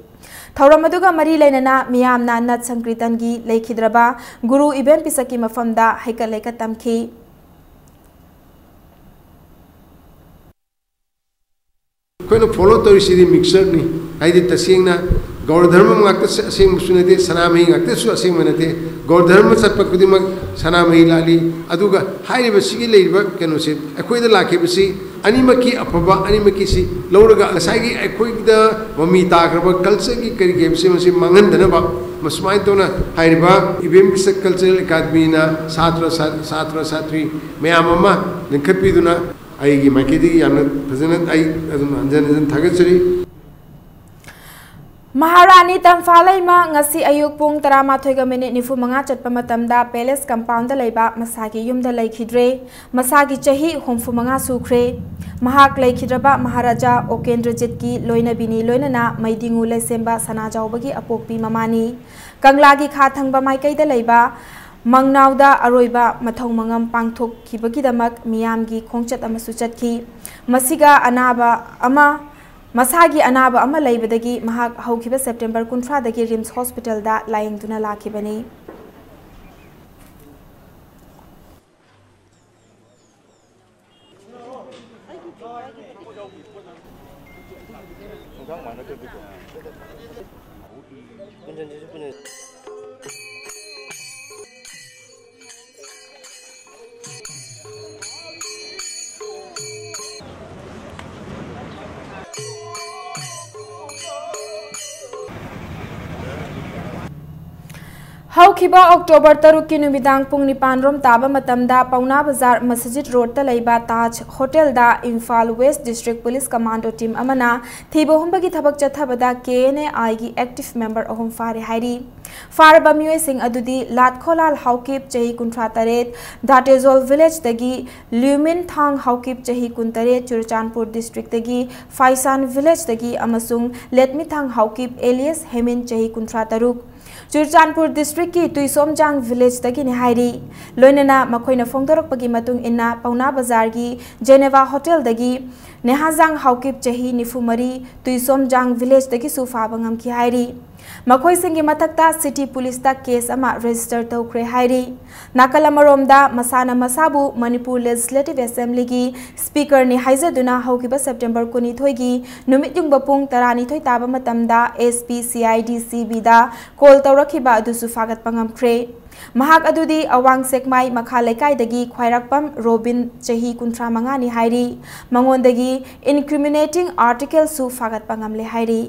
Thauramadu mari lainana miyamna nat sankritan gi leikhidraba Guru Ibn Pisaki mafamda haikal leka tamki. Koino follow to isi mixer ni aidi tasingna gaur dharma ngakta asing musunate sanamai ngakta su asing manate gaur dharma satpa kudimak sanamai lali aduga hairi basigi leiba keno se akoi da lakhe basi animaki apaba animaki si lauraga asagi akoi da mami tagraba culture ki kari game se masi mangan dana ba masmai to na hairi ba Ibn Pisak Cultural Academy na satra satri mayamama linkapi duna aigi makedi yana president ai anjan thagachari Maharani Tamfalaima ngasi ayuk pung 13:09 chatpa matamda Palace compound da leiba masagi yumda leikhidre masagi chahi 35 sukre mahak leikhidraba Maharaja Okendrajit ki loina bini loinana maidingu leisemba sanajawbagi apokpi mamani kanglagi khathangba maikai da leiba Mangnauda aroiba mathong mangam pangthok kibagidamak miyamgi khongchat amasu chatki masiga anaba ama masagi anaba ama leibadagi mahak haukiba September 13 dagi Rims Hospital da layingduna lakibani. Haukiba October 3 ki numidang pung nipan rom taba matamda Pauna Bazar Masjid Road ta leiba Taj Hotel da Imphal West District Police Commando Team amana thibo humbagi thabak chathabada KNAI gi active member ahum fare hairi faraba mioi sing adudi Latkholal Haukip chahi 38 Datezol village dagi Lumin Thang Haukip chahi 38 Churchanpur district dagi Faisan village dagi amasung Letmi Thang Haukip alias Hemin chahi 36 Churchanpur district ki Tuisomjang village dagi ni hairi loinana makoina phongdorakpagi matung inna Pauna Bazar gi Geneva Hotel dagi Nehazang Haukip chahi nifumari Tuisomjang village dagi sufa bangam ki hairi makoi singi matakta city police ta case ama register tawkre hairi nakalamaromda masana masabu Manipur Legislative Assembly gi speaker ni haizaduna haukiba September 22 gi numit yung bapung 12 taba matamda SPCIDCB da call tawrakhiba adusu fagat pangamkre mahak adudi awang sekmai makha lekai dagi khwairakpam Robin chahi 35 ni hairi mangondagi incriminating article su fagat pangamle hairi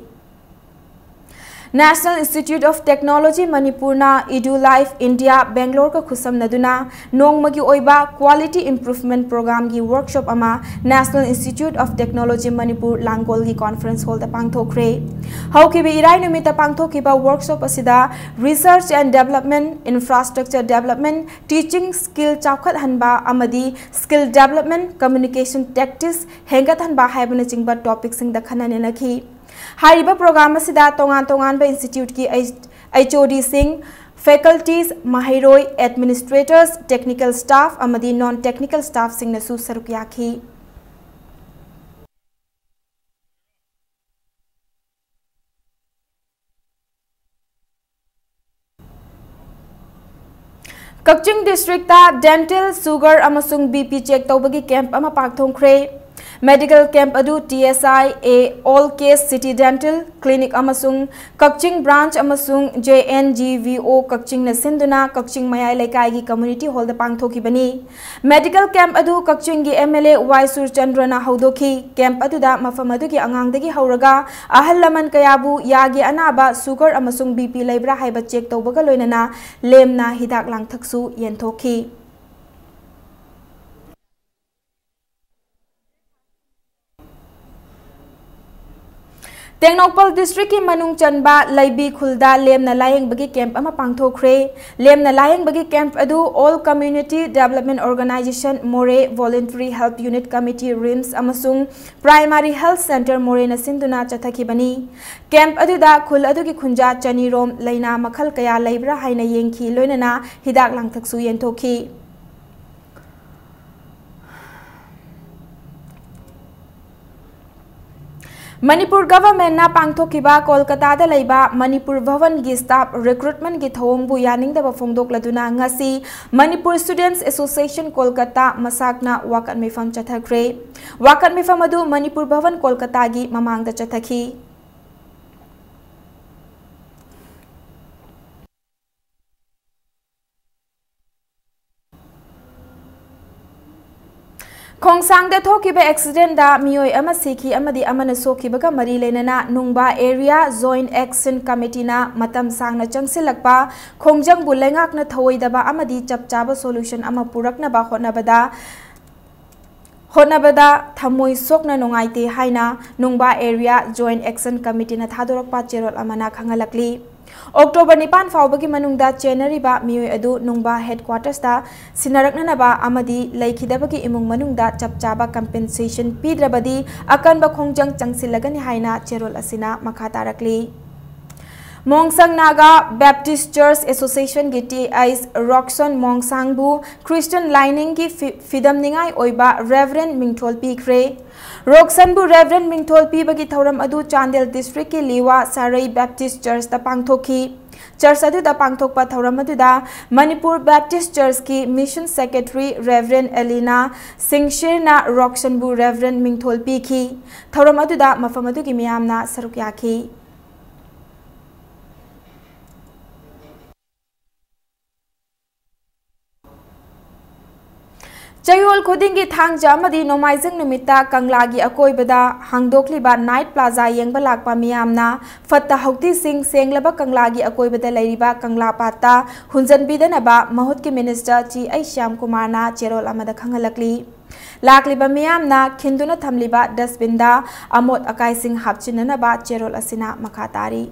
National Institute of Technology Manipurna Edu Life India Bangalore ka khusam naduna nongmagi oiba quality improvement program gi workshop ama National Institute of Technology Manipur Langol gi conference hall da pangthokre hauki bi irai numita pangthoki ba workshop asida research and development, infrastructure development, teaching skill chawkhat hanba amadi skill development, communication tactics hengat hanba haibana chingba topic sing da khanane nakhi हारिबा programme असिदा तोंगान तोंगान बा institute की HOD सिंह faculties माहिरोय administrators technical staff अमदी non technical staff सिंह नसु सरुक याखी कक्चिंग डिस्ट्रिक्ट डेंटल सुगर अमसुंग BP चेक तौबगी कैंप अमा पाकथोंख्रे Medical camp adu TSI a all case city dental clinic amasung Kakching branch amasung JNGVO Kakching na sinduna Kakching mayai laikai gi community hall da pangthoki bani medical camp adu Kakching gi MLA Waisur Chandra na haudoki camp adu da mafam adu gi angang dagi hauraga ahal laman kayabu yagi anaba sugar amasung BP laibra haiba check tawbaga loinana lemna hidak lang thaksu yenthoki Tengnokpal district ki manung chanba laibi khulda lemna layeng bagi camp ama pangthokre lemna layeng bagi camp adu all community development organization more voluntary help unit committee RIMS amasung primary health center more na sinduna chathaki bani camp adu da khul adu ki khunja chani rom laina makhal kaya laibra haina yengki loinana hidak langthaksu yenthoki Manipur government na pangthokiba Kolkata da laiba Manipur Bhavan gi staff recruitment gi thawong bu yaning da phongdok laduna ngasi Manipur Students Association Kolkata masakna wakat mifam chathakre wakat mifam adu Manipur Bhavan Kolkata gi mamang da chathaki Khongsang da thokiba accident da mioi ama sikhi amadi amana sokiba ka mari lenana nungba area joint action committee na matam sangna changsilakpa khongjang bu lengak na thawoidaba amadi chapchaba solution ama purakna ba honabada thamoi sokna nongaite haina nungba area joint action committee na thadorakpa cherol amana khangalakli October 9 फाउबगी मनुंगदा चेनरीबा मियोय अदु नुंगबा headquarters दा सिनारकननबा अमदी लैखिदबगी इमुंग मनुंगदा चपचाबा compensation पीद्रबदी अकनबा खोंजंग चंगसिलगनि हाइना चेरोल असिना मखा तारकली Mongsang Naga Baptist Church Association giti ais Roxon Mongsang bu Christian lining ki fidam ningai oiba Reverend Mingthol Pikre Roxon bu Reverend Mingthol Pi bagi thoram adu Chandel district ki Liwa Sarai Baptist Church da pangthoki Church adu da pangthokpa thoram adu da Manipur Baptist Church ki Mission Secretary Reverend Elena Singshir na Roxon bu Reverend Mingthol Pi ki thoram adu da mafam adu ki miyamna saruk yakhi Chayol Kodingi Thangja Madi Nomaizing Numita Kanglagi Akoibada Hangdokliba Night Plaza Yengba Lakpa Miyamna Fatta Hokti Singh Senglaba Kanglagi Akoibada Lairiba Kangla Pata Hunjan Bidanaba Mahut ki Minister Chi Aishyam Kumarna Cherol Amada Khangalakli Lakliba Miyamna Khinduna Thamliba Dasbinda Amot Akai Singh Hapchinanaba Cherol Asina Makatari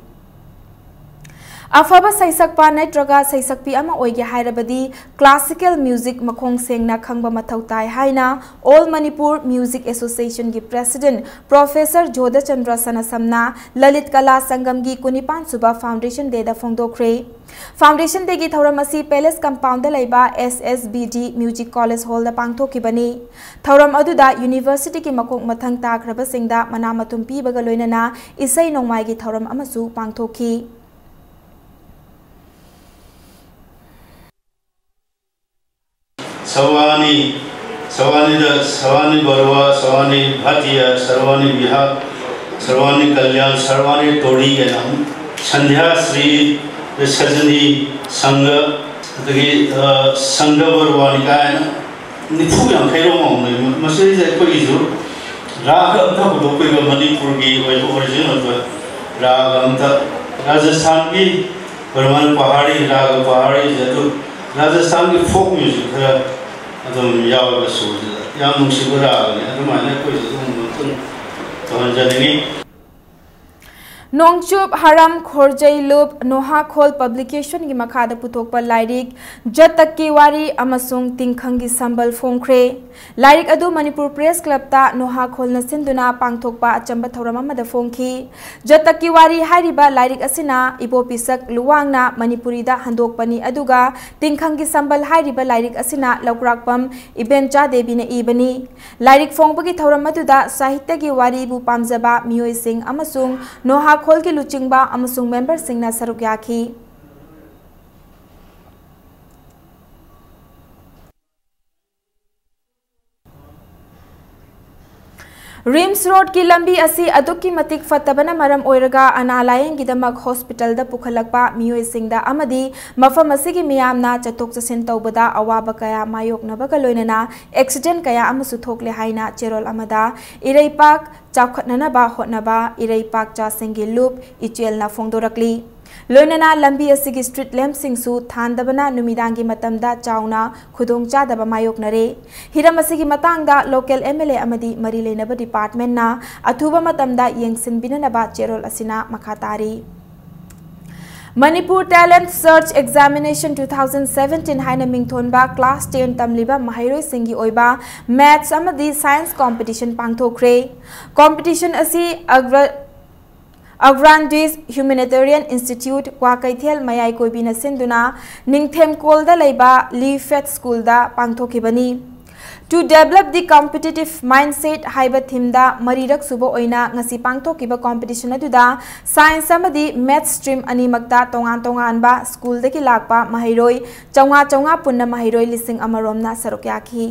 Afaba Saisakpa Netraga Saisakpi Ama Oige Hairabadi Classical Music Makong Sengna Khangba Mathautai Haina All Manipur Music Association gi President Professor Jodha Chandra Sanasamna Lalit Kala Sangam gi Kunipan Suba Foundation Day da Phongdokre Foundation Day gi Thauramasi Palace Compound da Laiba SSBD Music College Hall da Pangthoki bani Thauram aduda University ki Makong Mathang Takraba Singda Manamatum Pi Baga Loinana Isai Nongmai gi Thauram Amasu Pangthoki Sawani Barwa, Sawani Bhatia, Sarwani Bihar, Sarwani Kalyan, Sarwani Tori, and Sandhya Sri, the Sajani Sangha, the Sangha Barwanika, Nipuyan Kairo, Masari Koizu, Raga Tapu, Manipurgi, original Ragamta. Rajasthan की परमान पहाड़ी राग पहाड़ी जदु राजस्थान की folk music खरा अदम यावगा सोजदा याम नुसिबरा ने अदमाने कोई जदु तो जदनी नोंगचुप हरम खोरजई लुप नोहा खोल पब्लिकेशन की मखादा पुथोकपा लाइरिक जतक की वारी अमसुंग तिंखंग की संबल फोंख्रे लाइरिक अदु मणिपुर प्रेस क्लब ता नोहा खोल नसिंदुना पांगथोकपा अचंबा थौरम अमदा फोंखी जतक की वारी हारिबा लाइरिक असिना इबोपिसक लुवांगना मणिपुरी दा हंदोकपनी अदुगा तिंखंग की संबल हारिबा लाइरिक असिना लौक्राकपम इबेंचा देवी ने इबनी लाइरिक फोंगबगी थौरम अदुदा साहित्य की वारी बु पामजबा मियोय सिंह अमसुंग नोहा खोल की लुचिंगबा अमसुंग मेंबर सिंगना सरुक याखी रिम्स रोड की लंबी असी अदुक्की मतिक फतबना मरम ओइरगा अनालायंग गिदमक हॉस्पिटल दा पुखलकपा मियोय सिंगदा अमदी मफम असिगी मियामना चतोक चसिन तौबदा अवाब कया मायोकनबगा लोइनना एक्सीडेंट कया अमसु थोकले हाइना चेरोल अमदा इरैपाक चाखननबा होनबा इरैपाक चासिंगी लूप इचेलना फोंदोरकली लोइनना लंबी असिगी स्ट्रीट लैम्प सिंगसु थांदबना नुमिदांगी मतमदा चाउना खुदोंग चादबा मायोकनरे हिरम असिगी मतांगदा लोकल एमएलए अमदी मरी लेनबा डिपार्टमेंट ना अथुबा मतमदा येंगसिनबिननबा चेरोल असिना मखातारी मणिपुर टैलेंट सर्च एग्जामिनेशन 2017 हाइना मिंगथोनबा क्लास 10 तमलिबा महैरोय सिंगी ओइबा मैथ्स अमदी साइंस कंपटीशन पांगथोखरे कंपटीशन असी अग्रांडिस ह्यूमैनिटेरियन इंस्टीट्यूट क्वाकैथेल मयाई कोइबिना सिंदुना निंगथेम कोलदा लेबा लीफेट स्कूल दा पांगथोखिबनी to develop the competitive mindset हाइबा थीमदा मरीरक सुबो ओइना ngasi पांगथोखिबा कंपटीशन अदुदा साइंस अमदी मैथ्स स्ट्रीम अनिमकता तोंगान तोंगानबा स्कूल दगी लाकपा महैरोय चौंगा चौंगा पुन्ना महैरोय लिसिंग अमरोमना सरुक याखी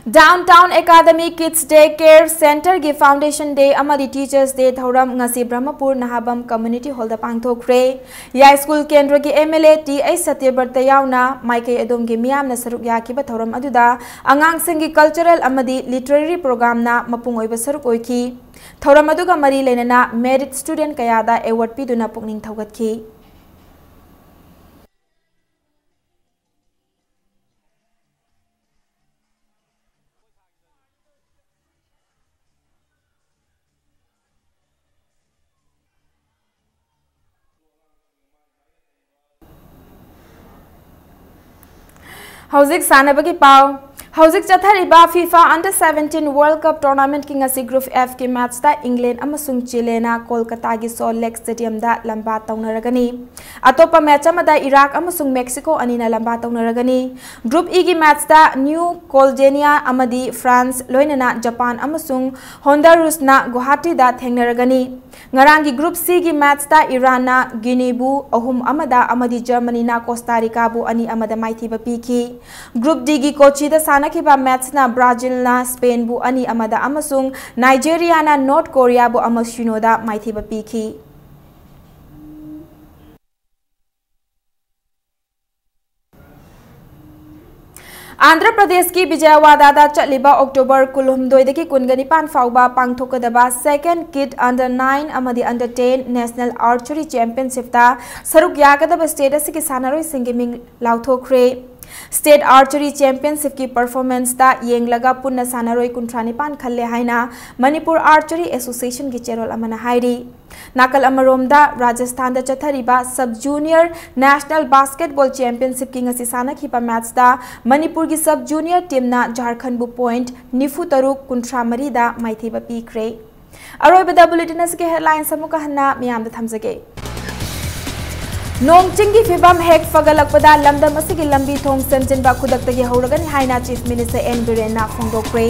downtown academy kids day care centre की फाउंडेशन डे अमदी टीचर्स डे थौरम ngasi ब्रह्मपुर नहाबम कम्युनिटी हॉल दा पांगथोखरे या स्कूल केंद्र की एमएलए टी सत्यव्रत यावना माइके अदोम की मियामना सरुक याखिबा थौरम अदुदा अंगांग सिंगी कल्चरल अमदी लिटरेरी प्रोग्राम ना मपुंग ओइबा सरुक ओइखी थौरम अदुगा मरी लेनना मेरिट स्टूडेंट कयादा अवार्ड पिदुना पुकनिंग थौगतखी हौजिक सानबगी पाव हौजिक चथरिबा FIFA under 17 world cup tournament की ngasi ग्रुप F की मैच ता इंग्लैंड अमसुंग चिलेना कोलकाता की सॉल्ट लेक स्टेडियम दा लंबा तौनरगनी अतोपा मैच अमदा इराक अमसुंग मेक्सिको अनिना लंबा तौनरगनी ग्रुप E की मैच ता न्यू कोलडेनिया अमदी फ्रांस लोइनना जापान अमसुंग होंडुरास ना गुवाहाटी दा थेंगनरगनी ngarang की ग्रुप C की मैच ता ईरान ना गिनीबू अहुम अमदा अमदी जर्मनी ना कोस्टारिका बु अनि अमदा माइथीबा पीखी ग्रुप D की कोची दा सानखिबा मैच ना ब्राजील ना स्पेन बु अनि अमदा अमसुंग नाइजीरिया ना नॉर्थ कोरिया बु अमसुनोदा माइथीबा पीखी आंध्र प्रदेश की विजयवाड़ा चलिबा अक्टोबर 19 कुनगनिपान फाउबा पांगथोकदबा सेकेंड किड अंडर 9 अमदी अंडर 10 नेशनल आर्चरी चैंपियनशिप ता सरुक यागदबा स्टेट असि सानरोय सिंगी मिंग लाउथोखरे स्टेट आर्चरी चैंपियनशिप की परफॉर्मेंस ता येंगलगा पुन्ना सानरोय कुंथ्रानिपान खल्ले हाइना मणिपुर आर्चरी एसोसिएशन की चेरोल अमना हाइरी नाकल अमरोमदा राजस्थान दा चथरिबा sub junior national basketball championship की ngasi सानखिबा मैच दा मणिपुर की सब जूनियर टीम ना झारखंड बु पॉइंट निफु तरुक कुंथ्रा मरी दा माइथीबा पीखरे अरोइबदा बुलेटिन के हेडलाइंस अमुका हन्ना मियाम दा थमजगे नोंगचिंग की फिबम हेक फगलकपदा लमदम असिगी लंबी थोंग सेमजिनबा खुदक्तगी हौरगनि हाइना चीफ मिनिस्टर एन बिरेनना फोंदोक्रे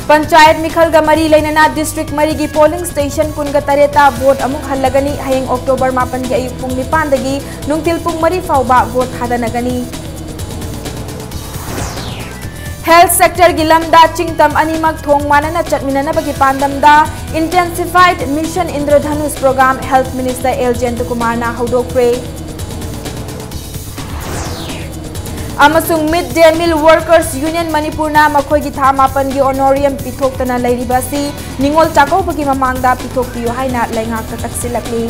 पंचायत मिखल मरी लेना डिस्ट्रिक्ट मरी की पोलिंग स्टेशन कुनगा तरेता वोट अमुक हल्लगनी हयेंग अक्टोबर 9 की अयुक पुंग 9 दगी नुंगतिल पुंग मरी फाउबा vote थादनगनी Health sector gilamda chingtam animak thong manana chatminana bagi pandamda intensified mission Indradhanush program Health Minister L. Jayantkumar na haudokre. Amasung Mid-Day Meal Workers Union Manipur na makoy gi thamapan gi honorarium pithok tana lairibasi Ningol Chakau bagi mamangda pithok piyo haina laingak taksilakli.